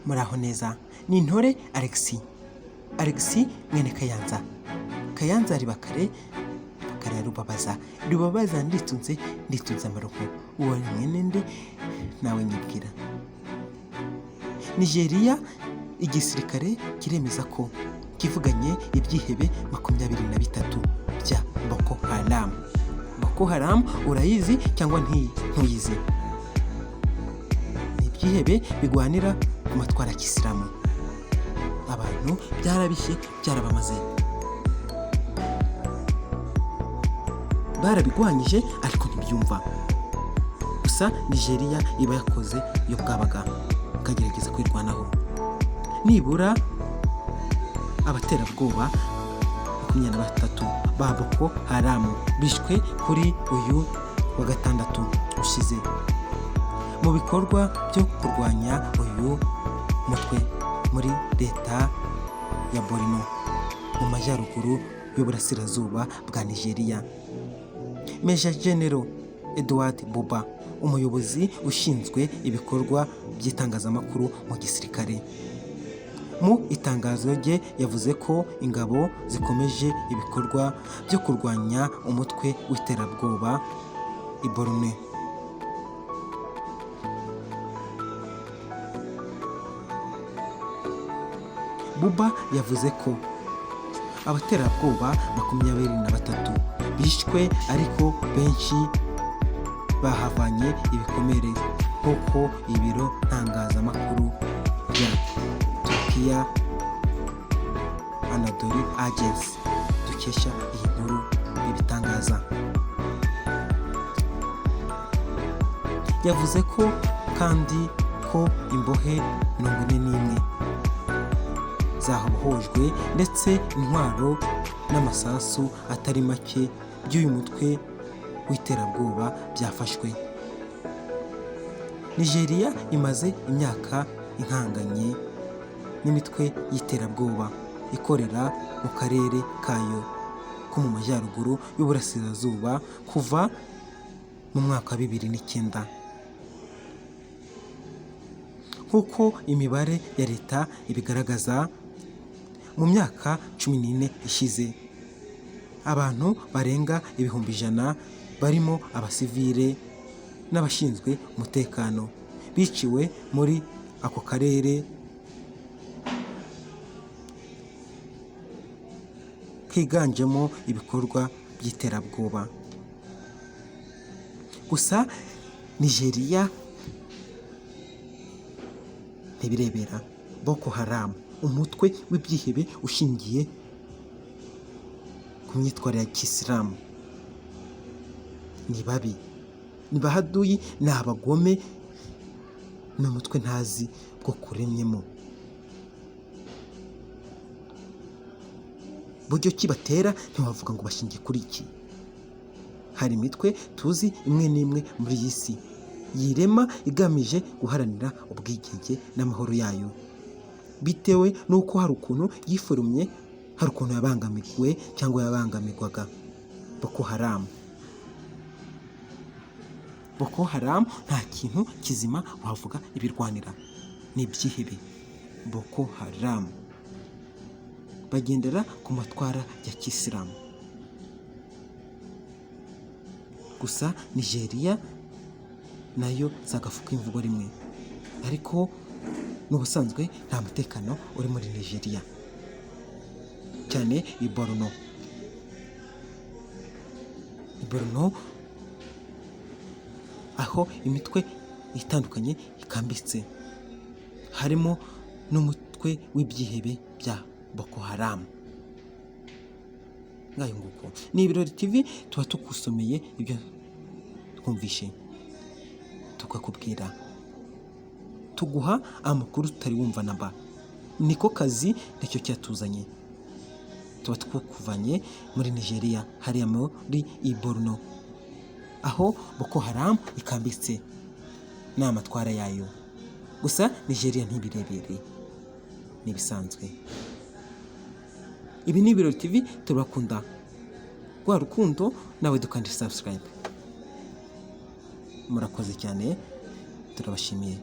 muraho neza. Ni Intore Alexis mwene Kayanza ari Bakare ya Rubabaza nditunze amaroho. Uwo ni mwene nde nawe nyibwira. Nigeria igisirikare kiremeza ko kivuganye ibyihebe 23 bya Boko Haram urayizi cyangwa ntuyizi? Ni ibyihebe bigwanira ku matwara ya Kisilamu. Abantu byarabishye byarabamaze, barabigwanyije ariko ntibyumva. Gusa Nigeria iba yakoze iyo bwabaga ikagerageza kwirwanaho. Nibura abaterabwoba 23 ba Boko Haram bishwe kuri uyu wa gatandatu ushize mu bikorwa byo kurwanya uyu mutwe muri leta ya Borno mu majyaruguru y'uburasirazuba bwa Nigeria. Major General Edward Buba, umuyobozi ushinzwe ibikorwa by'itangazamakuru mu gisirikare, mu itangazo rye yavuze ko ingabo zikomeje ibikorwa byo kurwanya umutwe w'iterabwoba i Borno. Buba yavuze ko abaterabwoba 23 bishwe ariko benshi bahavanye ibikomere, nk'uko ibiro ntangazamakuru bya Turkiya Anadolu Agency dukesha iyi nkuru ibitangaza. Yavuze ko kandi ko imbohe 41 zahohojwe ndetse intwaro n'amasasu atari make by'uyu mutwe w'iterabwoba byafashwe. Nigeria imaze imyaka inkanganye n'imitwe y'iterabwoba ikorera mu karere kayo ko mu majyaruguru y'uburasirazuba kuva mu mwaka wa 2009. Nk'uko imibare ya leta ibigaragaza, mu myaka 14 ishize abantu barenga 100,000 barimo abasivile n'abashinzwe umutekano biciwe muri ako karere kiganjemo ibikorwa by'iterabwoba. Gusa Nigeria ntibirebera Boko Haram, umutwe w'ibyihebe ushingiye ku myitwarire ya Kisilamu. Ni babi, ni bahaduyi, ni abagome, ni umutwe ntazi bwo kuremyemo. Buryo kibatera ntiwavuga ngo bashingiye kuri iki. Hari imitwe tuzi imwe n'imwe muri iyi si yirema igamije guharanira ubwigenge n'amahoro yayo, bitewe n'uko hari ukuntu yiforumye, hari ukuntu yabangamiwe cyangwa yabangamirwaga. Boko Haram nta kintu kizima wavuga ibirwanira, ni ibyihebe. Boko Haram bagendera ku matwara ya Kisilamu. Gusa Nigeria nayo zagafuka imvugo rimwe, ariko n'ubusanzwe nta mutekano uri muri Nigeria, cyane i Borno aho imitwe itandukanye ikambitse, harimo n'umutwe w'ibyihebe bya Boko Haram. Ngayo nguko ni Ibirori TV, tuba tukusomeye ibyo twumvishe tukakubwira, tuguha amakuru tutari wumva namba. Niko kazi nicyo cyatuzanye, tuba twakuvanye muri Nigeria hariya muri Borno aho Boko Haram ikambitse n'amatwara yayo. Gusa Nigeria ntibirebere, nibisanzwe. Ibi ni Ibirori TV, turakunda rwa rukundo, nawe dukanda subscribe. Murakoze cyane, turabashimiye.